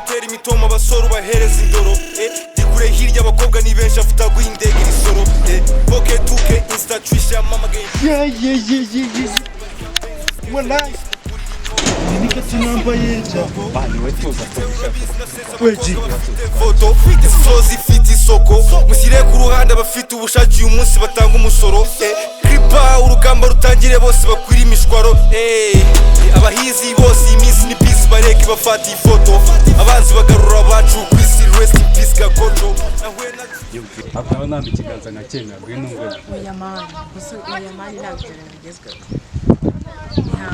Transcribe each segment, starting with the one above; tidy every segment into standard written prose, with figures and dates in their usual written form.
gutera imitoma abasoro bahereza indoro dikure hirya abakobwa ni benshi afuta guhindega irisoro poke tuke insta twisha mama game wallahi nika tinamba yeja bani wetuza weji foto fite sozi fite isoko musire ku ruhande abafite ubushake uyu munsi batanga umusoro kripa urugamba rutangire bose bakwira imishwaro abahizi bose iminsi ni peace bareke bafata ifoto abanzi bagarura abacu kwisi rest in peace gakojo akaba namba ikiganza nka Kenya gwinungwe Oyamani gusa oyamani nabyo bigezweho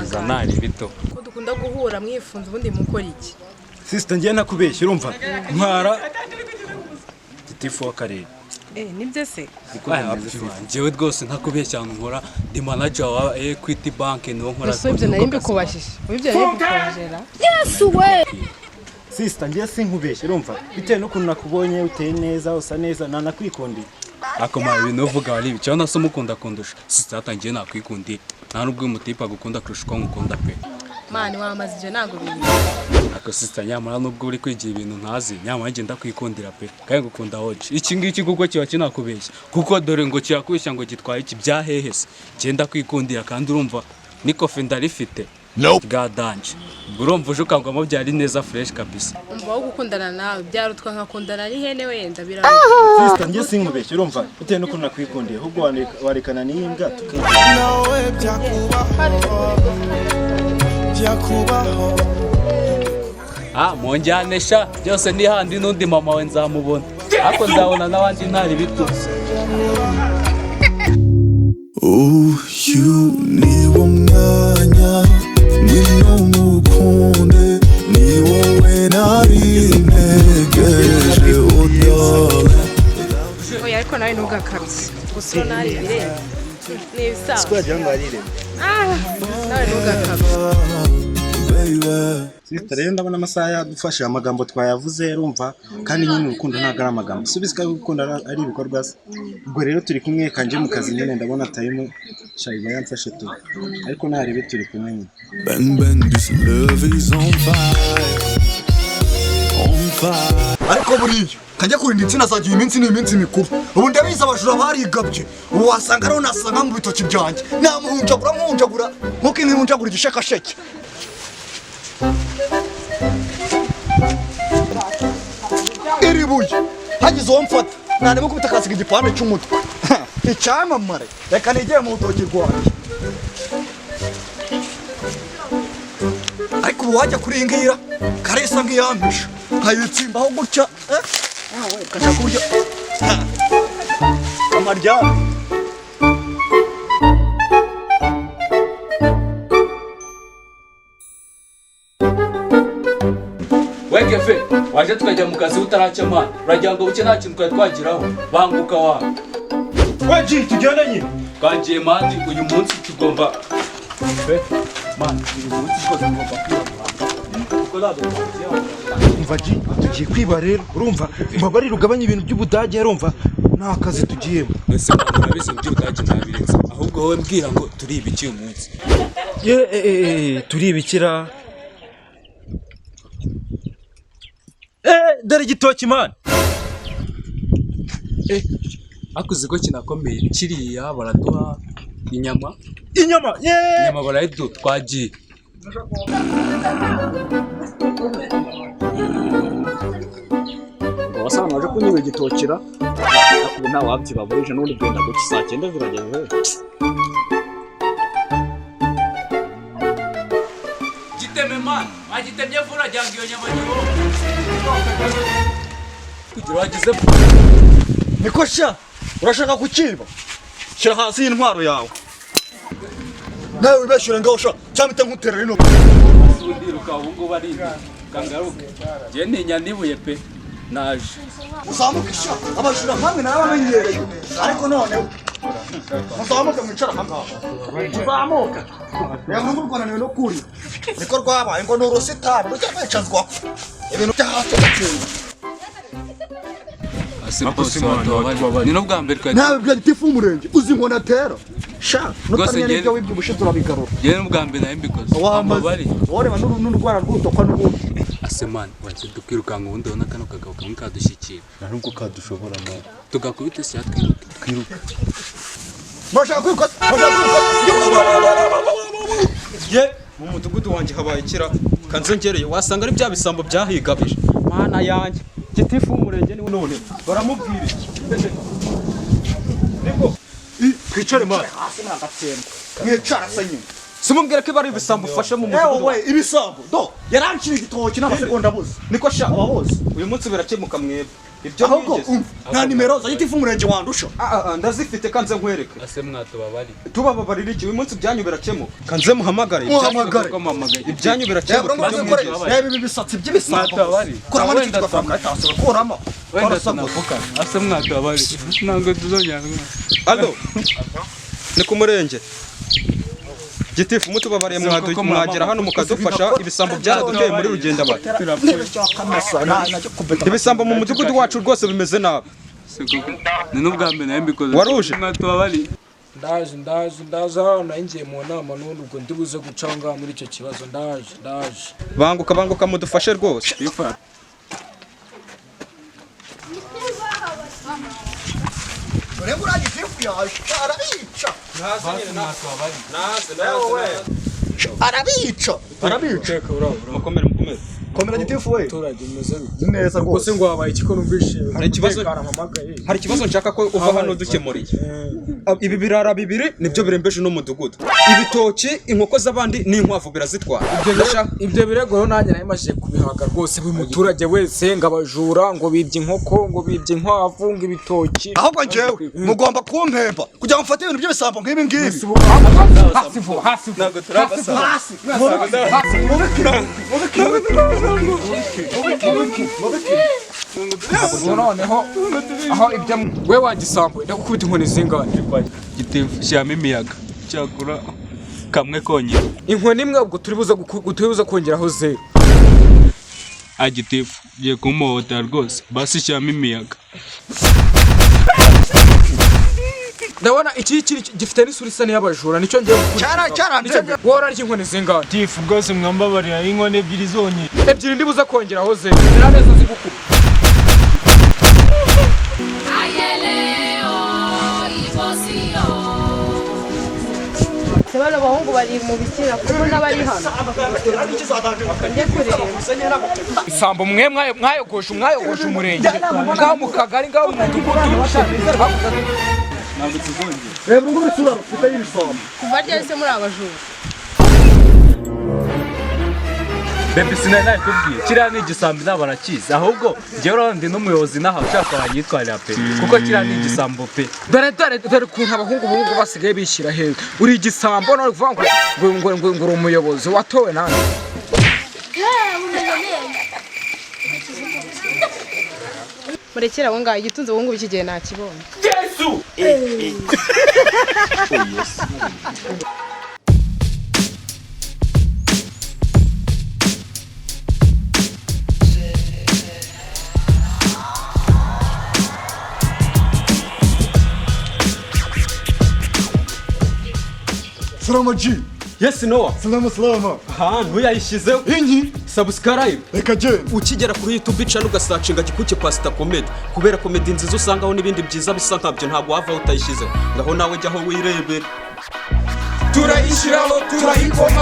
zanari bito ko dukunda guhura mwifunze ubundi mukora iki sister ngiye nakubeshya urumva ntwara gitifu w'akarere nibyo se njyewe rwose ntakubeshya nkora ndi manager wa Equity Bank niwo nkora so ibyo nari mbikubashije ibyo nari mbikongera sister ngiye sinkubeshya urumva bitewe n'ukuntu nakubonye uteye neza usa neza nanakwikundiye akoma ibintu uvuga ari bicyo naso mukunda kundusha sister atangiye nakwikundiye nta nubwo umutipa gukunda kurusha uko ngukunda pe mani wamazije nago bintu ako sister nyamara nubwo uri kwigira ibintu ntazi nyamara ngenda kwikundira pe kandi gukunda hoje iki ngiki kuko kiba kinakubeshya kuko dore ngo kirakubeshya ngo gitwaye iki byahehese ngenda kwikundira kandi urumva niko fe ndarifite bwadanje urumva uje ukangwamo byari neza fresh kabisa umva wo gukundana nawe byarutwa nkakundana n'ihene wenda sister ngiye sinkubeshya urumva bitewe n'ukuntu nakwikundiye ahubwo warekana n'imbwa nawe byakubaho monjyanesha byose ni handi n'undi mama we nzamubona ariko nzabona n'abandi ntari bito uyu ni wo mwanya ngwino mukunde ni wowe nari ntegereje oya ariko nawe ntugakabye gusa nari birenze ni ibisawa twagira ngo arire nawe ntugakabye sister rero ndabona amasaha yadufasha amagambo twayavuze urumva kandi nyine urukundo ntago ari amagambo subiza ko gukunda ari ibikorwa se ubwo rero turi kumwe kanje mu kazi nyine ndabona atayemo shayiba yamfashe tu ariko ntari be turi kumwe nyine bang this love is on fire ariko buriyo kajya kurinda insina zagiye iminsi n'iminsi mikuru ubu ndabiza abajura barigabye ubu wasanga rero nasanga mu bitoki byanjye namuhunjagura nkuko inihunjagura igishekasheke iri buye hagize uwo mfata ntanemo kubita akasiga igipande cy'umutwe icyamamare reka nigeye mu rutoki rwanjye ariko ubu wajya kuri iyi ngira karisa nk'iyampisha nkayitsimbaho gutya nawe ukajya kurya amaryame wegefe waje tukajya mu kazi utaracema uragira ngo buke nta kintu twari twagiraho banguka wawe weji tugende nyine twagiye mandi uyu munsi tugomba mandi uyu munsi twose tugomba kwiyamamaza umva ji tugiye kwiba rero urumva mbabarira ugabanya ibintu by'ubudage urumva nta kazi tugiyemo ese murabizi by'ubudage ntabiretse ahubwo wowe mbwira ngo turi ibiki uyu munsi turi ibikira dore igitoki mani akuzi ko kinakomeye kiriya baraduha inyama barayiduha twagiye wasanga waje kunyiba igitokira ariko nta wabyiba burije n'ubundi bwenda guki saa 9 zirageze giteme man agitemye vura jyanga iyo nyama nyiro kugira wagize niko sha urashaka kukiba shyira hasi y'intwaro yawe nawe wibeshyure ngaho sha cyangwa ite nkutera rino ndiruka ubu ngubu ari kangaruke je ninya nibuye pe naje uzamuke sha abajura nkamwe narabamenyereye ariko none muzamuke mwicara hamwe uzamuka yamwe murwananiwe no kuri niko rwabaye ngo n'urusitani rujya rwicanzwaho ibintu byahasi gatsinda ni no bwa mbere twari nawe bwa gitifu umurenge uzi ngo natera sha nutamenya n'ibyo wibye ubushize urabigarura yewe n'ubwa mbere nayo mbikoze wamaze wareba n'urwara rw'utokwa n'ubundi asemani waje dukwirukanka ubundi ubona kano kagabo kamwe kadushyikira nubwo kadushobora mo tugakubita se twiruka bashaka kwiruka ye mu mudugudu wanjye habaye ikira kanzengereye wasanga ari bya bisambo byahigabije mana yanjye gitifu w'umurenge niwe none baramubwira iki niko twicare mara hasi nagatsembwa mwicara se nyine simubwire ko bari ibisambo ufashe mu mudugudu we ibisambo do yarancira igitoki n'amasegonda buze niko sha abahoze uyu munsi birakemuka mwebwe ibyo ahubwo mwigeze nta nimero za gitifu umurenge wandusha ndazifite kanze nkwereke ase mwatubabari tubababarira iki uyu munsi byanyu birakemuka kanze muhamagare Muhamagare. ibyanyu birakemuka reba ibi bisatsi by'ibisambo Mwatubabari. kuramo n'iki tugafanga itasi bakuramo wenda tunavuka ase mwatubabari ntabwo tuzongera allo ni ku murenge gitifu mutubabariye mwagera hano mukadufasha ibisambo byaraduteye muri rugenda bati ibisambo mu mudugudu wacu rwose bimeze nabi ni n'ubwa mbere nawe mbikoze Waruje? mwatubabari ndaje hano naringiye mu nama n'ubundi ubwo ndibuze guca aho ngaho muri icyo kibazo ndaje banguka mudufashe rwose reba uriya gitifu yaje arabica arabica mukomere komera gitifu we abaturage bimeze ni neza rwose rwose ngo wabaye iki ko numvise hari ikibazo nshaka ko uva hano dukemuriye ibi birara bibiri nibyo birembeje uno mudugudu ibitoki inkoko z'abandi n'inkwavu birazitwara ibyo birego rero nanjye nari maze kubihaga rwose buri muturage wese ngo abajura ngo bibye inkoko ngo bibye inkwavu ngo ibitoki ahubwo njyewe mugomba kumpemba kugira ngo mfate ibintu by'ibisambo nk'ibi ngibi hasi ntabwo turabasaba hasi noneho aho ibyo we wagisambuye ndagukubita inkoni zingana gitifu shyiramo imiyaga cyakura kamwe konyine inkoni imwe ubwo turibuze kongeraho zeru agitifu giye kumuhohotera rwose basi shyiramo imiyaga ndabona iki gifite n'isura isa n'iy'abajura nicyo ngiye cyarandebe wora ry'inkoni zingana tifu rwose mwambabarira inkono ebyiri zonyine ebyiri ndibuze kongeraho zeru zira neza zigukuba bano bahungu bari mu bikira kuko n'abari hano njye kureba isambo mwe mwayogoshe umurenge ngaho mu kagari ngaho mu mudugudu reba ngo bisura rufite y'ibisambo kuva ryari se muri abajura bebe sinari nakubwiye kiriya ni igisambo ntabwo barakizi ahubwo njyewe urabona ndi n'umuyobozi n'aha ushaka wanyitwarira pe kuko kiriya ni igisambo pe dore ukuntu abahungu basigaye bishyira hejuru uri igisambo none uvuga ngo uri umuyobozi watowe nanjye murekera abo ngaho igitunze ubu ngubu iki gihe nakibonye salama ji yes nowa salama ahantu yayishyizeho inki subscribe reka genda ukigera kuri YouTube channel ugasacinga gikuke Pastor Comedy kubera comedy nziza usangaho n'ibindi byiza bisa nkabyo ntabwo wava utayishyizeho ngaho nawe jyaho wirebera turayishyiraho turayikora